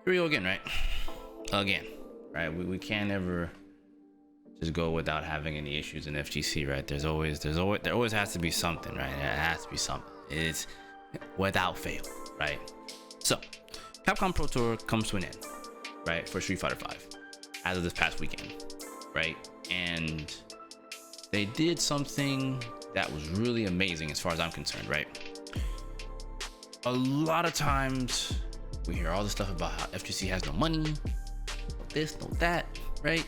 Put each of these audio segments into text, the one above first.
Here we go again, right? Again, right? We can't ever just go without having any issues in FGC, right? There always has to be something, right? There has to be something. It's without fail, right? So, Capcom Pro Tour comes to an end, right? For Street Fighter V, as of this past weekend, right? And they did something that was really amazing as far as I'm concerned, right? A lot of times we hear all this stuff about how FGC has no money, no this, no that, right?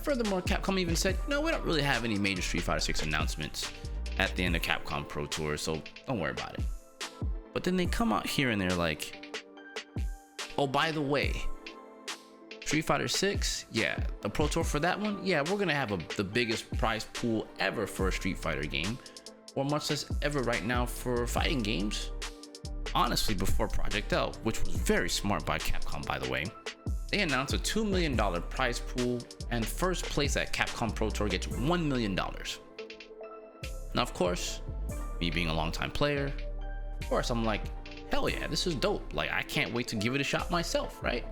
Furthermore, Capcom even said, no, we don't really have any major Street Fighter 6 announcements at the end of Capcom Pro Tour, so don't worry about it. But then they come out here and they're like, oh, by the way, Street Fighter 6, yeah, the Pro Tour for that one, yeah, we're gonna have the biggest prize pool ever for a Street Fighter game, or much less ever right now for fighting games. Honestly, before Project L, which was very smart by Capcom, by the way, they announced a $2 million prize pool, and first place at Capcom Pro Tour gets $1 million. Now, of course, me being a longtime player, of course, I'm like, hell yeah, this is dope. Like, I can't wait to give it a shot myself, right?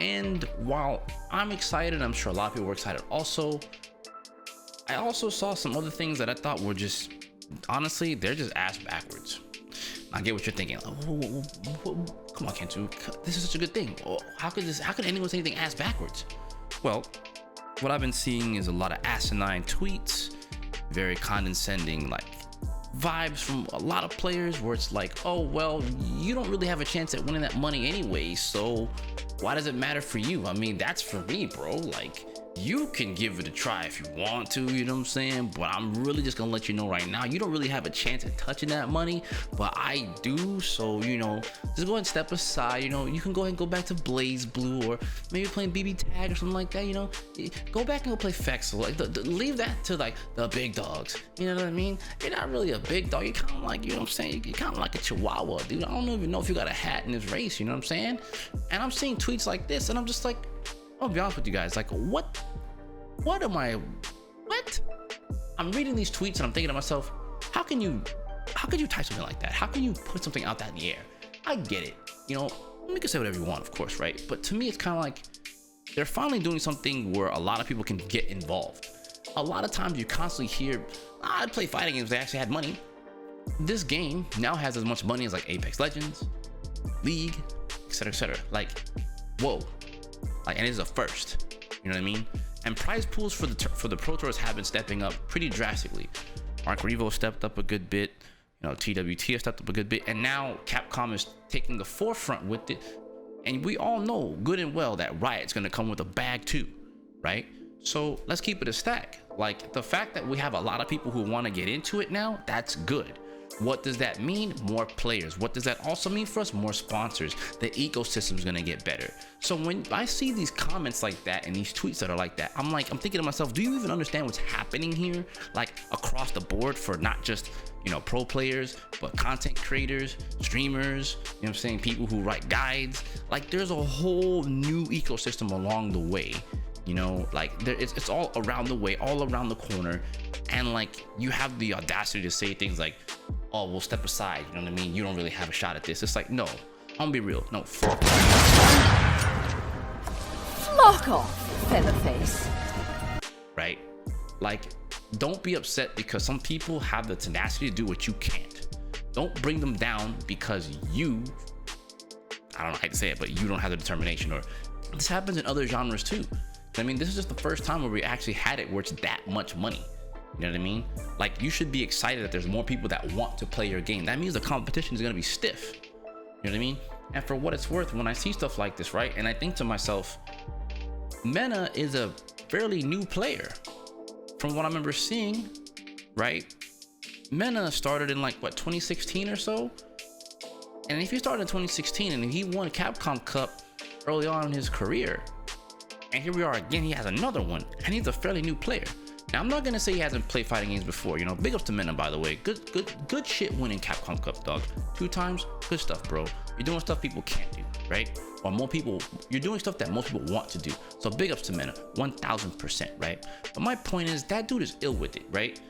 And while I'm excited, I'm sure a lot of people were excited also, I also saw some other things that I thought were just, honestly, they're just ass backwards. I get what you're thinking. Like, come on, Kensou, this is such a good thing. How could anyone say anything ass backwards? Well, what I've been seeing is a lot of asinine tweets, very condescending, like, vibes from a lot of players where it's like, oh, well, you don't really have a chance at winning that money anyway, so why does it matter for you? I mean, that's for me, bro. Like, you can give it a try if you want to, you know what I'm saying? But I'm really just gonna let you know right now, you don't really have a chance at touching that money, but I do. So, you know, just go ahead and step aside. You know, you can go ahead and go back to Blaze Blue, or maybe playing BB Tag or something like that. You know, go back and go play Fexel. Like, leave that to like the big dogs. You know what I mean? You're not really a big dog. You're kind of like, you know what I'm saying? You're kind of like a Chihuahua, dude. I don't even know if you got a hat in this race. You know what I'm saying? And I'm seeing tweets like this, and I'm just like, I'll be honest with you guys, like, what I'm reading these tweets and I'm thinking to myself, how can you type something like that? How can you put something out that in the air? I get it, you know, you can say whatever you want, of course, right? But to me, it's kind of like they're finally doing something where a lot of people can get involved. A lot of times you constantly hear, I play fighting games, they actually had money. This game now has as much money as like Apex Legends, League, etc. Like, whoa. Like, and it is a first, you know what I mean? And prize pools for the Pro Tours have been stepping up pretty drastically. Mark Revo stepped up a good bit, you know, TWT has stepped up a good bit, and now Capcom is taking the forefront with it. And we all know good and well that Riot's gonna come with a bag too, right? So let's keep it a stack. Like, the fact that we have a lot of people who want to get into it now, that's good. What does that mean? More players. What does that also mean for us? More sponsors. The ecosystem's gonna get better. So when I see these comments like that and these tweets that are like that, I'm thinking to myself, do you even understand what's happening here? Like, across the board for not just, you know, pro players, but content creators, streamers, you know what I'm saying? People who write guides. Like, there's a whole new ecosystem along the way. You know, like, it's all around the way, all around the corner. And like, you have the audacity to say things like, oh, we'll step aside, you know what I mean? You don't really have a shot at this. It's like, no, I'm gonna be real. No, fuck. Flock off, featherface. Right? Like, don't be upset because some people have the tenacity to do what you can't. Don't bring them down because you, I don't know how to say it, but you don't have the determination. Or this happens in other genres too. I mean, this is just the first time where we actually had it where it's that much money. You know what I mean? Like, you should be excited that there's more people that want to play your game. That means the competition is going to be stiff. You know what I mean? And for what it's worth, when I see stuff like this, right, and I think to myself, Mena is a fairly new player. From what I remember seeing, right? Mena started in like, what, 2016 or so? And if he started in 2016 and he won a Capcom Cup early on in his career, and here we are again, he has another one, and he's a fairly new player. Now, I'm not gonna say he hasn't played fighting games before. You know, big ups to Mena, by the way. Good shit winning Capcom Cup, dog. 2 times, good stuff, bro. You're doing stuff people can't do, right? Or more people, you're doing stuff that most people want to do. So big ups to Mena, 1000%, right? But my point is, that dude is ill with it, right?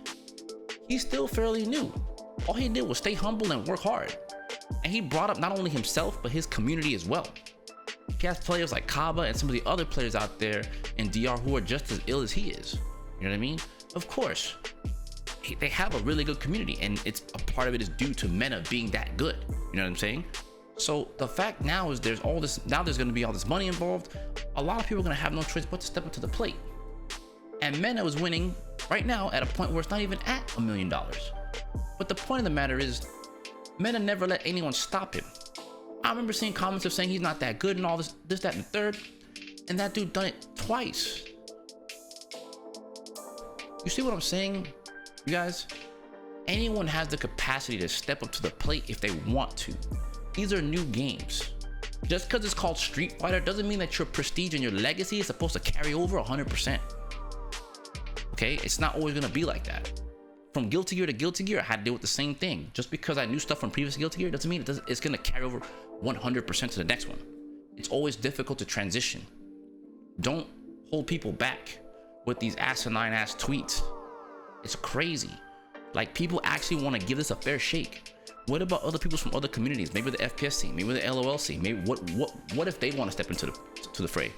He's still fairly new. All he did was stay humble and work hard. And he brought up not only himself, but his community as well. He has players like Kaba and some of the other players out there in DR who are just as ill as he is. You know what I mean? Of course, they have a really good community, and it's a part of it is due to Mena being that good. You know what I'm saying? So the fact now is there's all this, now there's going to be all this money involved. A lot of people are going to have no choice but to step up to the plate. And Mena is winning right now at a point where it's not even at $1 million. But the point of the matter is, Mena never let anyone stop him. I remember seeing comments of saying he's not that good and all this, that, and the third. And that dude done it twice. You see what I'm saying, you guys? Anyone has the capacity to step up to the plate if they want to. These are new games. Just because it's called Street Fighter doesn't mean that your prestige and your legacy is supposed to carry over 100%. Okay, it's not always gonna be like that. From Guilty Gear to Guilty Gear, I had to deal with the same thing. Just because I knew stuff from previous Guilty Gear doesn't mean it's gonna carry over 100% to the next one. It's always difficult to transition. Don't hold people back with these asinine ass tweets. It's crazy. Like, people actually want to give this a fair shake. What about other people from other communities? Maybe the FPS scene, maybe the LOL scene. Maybe what if they want to step into the fray?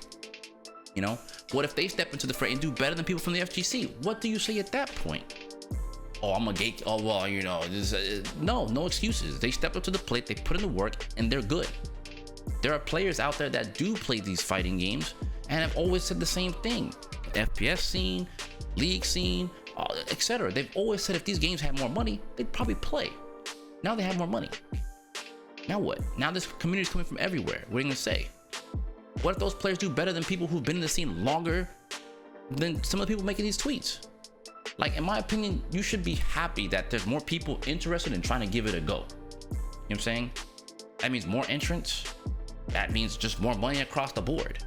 You know, what if they step into the fray and do better than people from the FGC? What do you say at that point? Oh, I'm a gate. Oh, well, you know, no excuses. They step up to the plate, they put in the work, and they're good. There are players out there that do play these fighting games and have always said the same thing. FPS scene, league scene, etc. They've always said if these games had more money, they'd probably play. Now they have more money. Now what? Now this community is coming from everywhere. What are you gonna say? What if those players do better than people who've been in the scene longer than some of the people making these tweets? Like, in my opinion, you should be happy that there's more people interested in trying to give it a go. You know what I'm saying? That means more entrants. That means just more money across the board.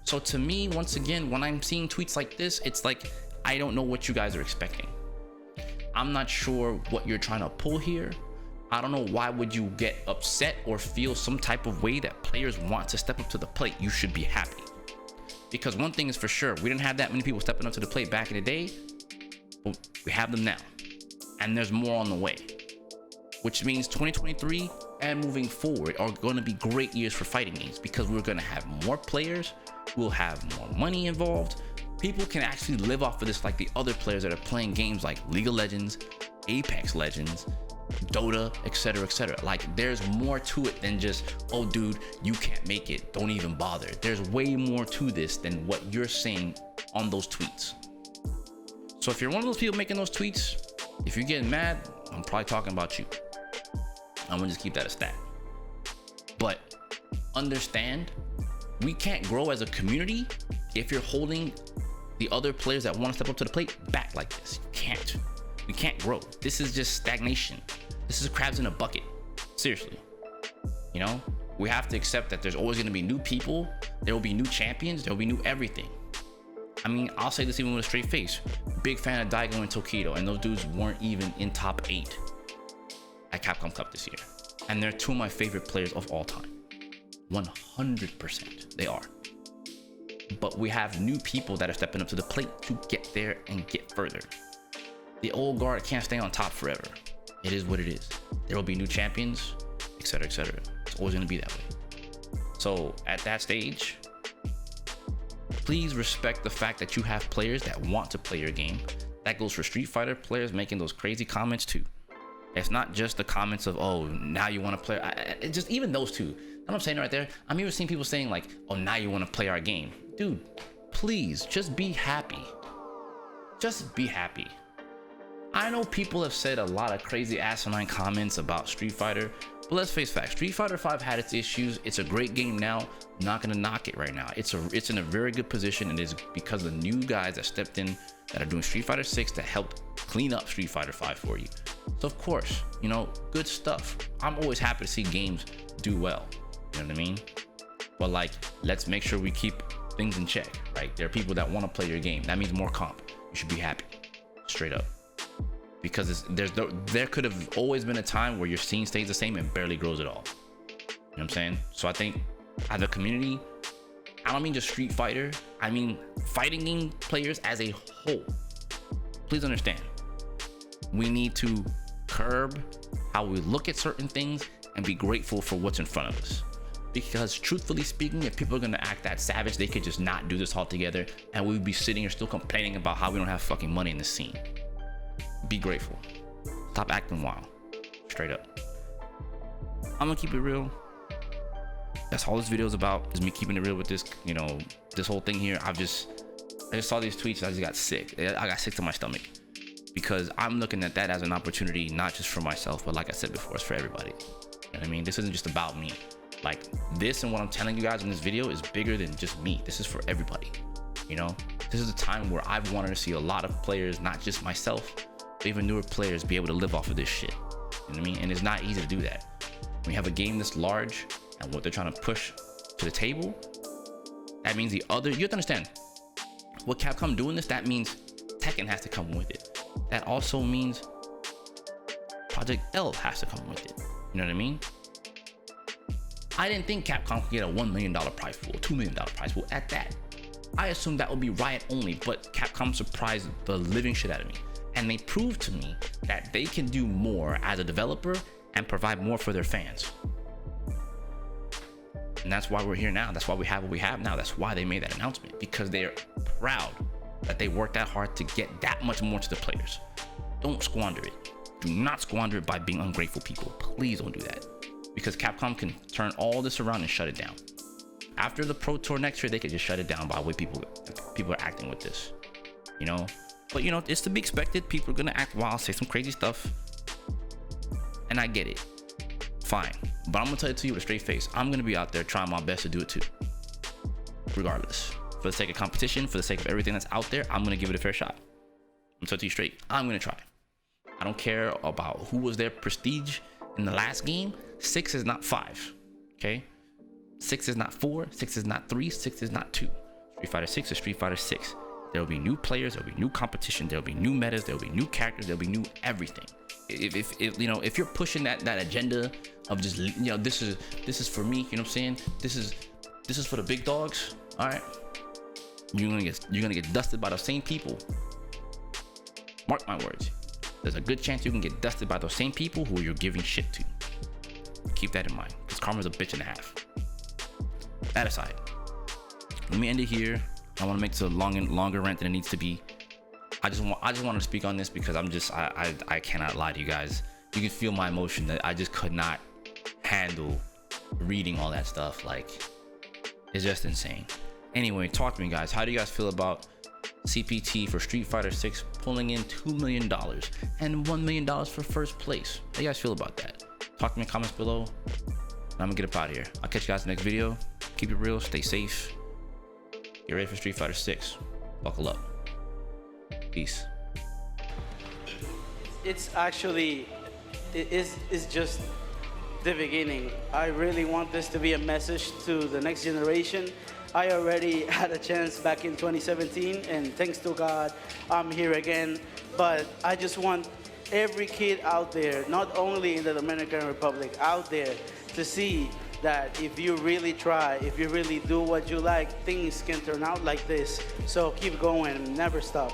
So to me, once again, when I'm seeing tweets like this, it's like, I don't know what you guys are expecting. I'm not sure what you're trying to pull here. I don't know why would you get upset or feel some type of way that players want to step up to the plate. You should be happy. Because one thing is for sure, we didn't have that many people stepping up to the plate back in the day, but we have them now. And there's more on the way. Which means 2023 and moving forward are going to be great years for fighting games, because we're going to have more players, we'll have more money involved. People can actually live off of this like the other players that are playing games like League of Legends, Apex Legends, Dota, etc, etc. Like, there's more to it than just, oh dude, you can't make it, don't even bother. There's way more to this than what you're saying on those tweets. So if you're one of those people making those tweets, if you're getting mad, I'm probably talking about you. I'm gonna just keep that a stat. But understand, we can't grow as a community if you're holding the other players that want to step up to the plate back like this. You can't. We can't grow. This is just stagnation. This is crabs in a bucket. Seriously. You know, we have to accept that there's always going to be new people. There will be new champions. There will be new everything. I mean, I'll say this even with a straight face. Big fan of Daigo and Tokido, and those dudes weren't even in top 8 at Capcom Cup this year. And they're two of my favorite players of all time. 100% they are. But we have new people that are stepping up to the plate to get there and get further. The old guard can't stay on top forever. It is what it is. There will be new champions, etc, etc. It's always going to be that way. So at that stage, please respect the fact that you have players that want to play your game. That goes for Street Fighter players making those crazy comments too. It's not just the comments of, oh, now you want to play. Just even those two. You know what I'm saying right there? I'm even seeing people saying like, oh, now you want to play our game. Dude, please just be happy. Just be happy. I know people have said a lot of crazy asinine comments about Street Fighter, but let's face facts. Street Fighter 5 had its issues. It's a great game now. I'm not gonna knock it right now. It's in a very good position, and it's because of the new guys that stepped in that are doing Street Fighter 6 that helped clean up Street Fighter 5 for you. So of course, you know, good stuff. I'm always happy to see games do well. You know what I mean? But like, let's make sure we keep things in check, right? There are people that want to play your game. That means more comp. You should be happy, straight up. Because there could have always been a time where your scene stays the same and barely grows at all. You know what I'm saying? So I think as a community, I don't mean just Street Fighter, I mean fighting game players as a whole. Please understand, we need to curb how we look at certain things and be grateful for what's in front of us. Because truthfully speaking, if people are gonna act that savage, they could just not do this altogether, and we would be sitting here still complaining about how we don't have fucking money in the scene. Be grateful. Stop acting wild. Straight up. I'm gonna keep it real. That's all this video is about, is me keeping it real with this, you know, this whole thing here. I just saw these tweets, I just got sick. I got sick to my stomach. Because I'm looking at that as an opportunity, not just for myself, but like I said before, it's for everybody. You know what I mean? This isn't just about me. Like, this and what I'm telling you guys in this video is bigger than just me. This is for everybody. You know, this is a time where I've wanted to see a lot of players, not just myself, but even newer players, be able to live off of this shit. You know what I mean? And it's not easy to do that. When you have a game this large and what they're trying to push to the table, that means you have to understand, what Capcom doing this, that means Tekken has to come with it. That also means Project L has to come with it. You know what I mean? I didn't think Capcom could get a $1 million prize pool, $2 million prize pool at that. I assumed that would be Riot only, but Capcom surprised the living shit out of me. And they proved to me that they can do more as a developer and provide more for their fans. And that's why we're here now. That's why we have what we have now. That's why they made that announcement, because they're proud that they worked that hard to get that much more to the players. Don't squander it. Do not squander it by being ungrateful people. Please don't do that. Because Capcom can turn all this around and shut it down. After the Pro Tour next year, they could just shut it down by the way people are acting with this. You know? But you know, it's to be expected. People are gonna act wild, say some crazy stuff. And I get it. Fine. But I'm gonna tell it to you with a straight face. I'm gonna be out there trying my best to do it too. Regardless. For the sake of competition, for the sake of everything that's out there, I'm gonna give it a fair shot. I'm gonna tell it to you straight. I'm gonna try. I don't care about who was their prestige in the last game. 6 is not 5. Okay? 6 is not 4. 6 is not 3. 6 is not 2. Street Fighter 6 is Street Fighter 6. There will be new players. There will be new competition. There will be new metas. There will be new characters. There will be new everything. If you know, if you're pushing that agenda of just, you know, this is for me. You know what I'm saying? This is for the big dogs. All right. You're gonna get dusted by those same people. Mark my words. There's a good chance you can get dusted by those same people who you're giving shit to. Keep that in mind, because karma's a bitch and a half. That aside, let me end it here. I want to make this a longer rant than it needs to be. I just want to speak on this because I cannot lie to you guys. You can feel my emotion that I just could not handle reading all that stuff. Like, it's just insane. Anyway, talk to me, guys. How do you guys feel about CPT for Street Fighter 6 pulling in $2 million and $1 million for first place? How do you guys feel about that? Talk to me in the comments below. I'm gonna get up out of here. I'll catch you guys in the next video. Keep it real, stay safe. Get ready for Street Fighter 6. Buckle up. Peace. It's actually, it's just the beginning. I really want this to be a message to the next generation. I already had a chance back in 2017, and thanks to God, I'm here again. But I just want every kid out there, not only in the Dominican Republic, out there, to see that if you really try, if you really do what you like, things can turn out like this. So keep going, never stop.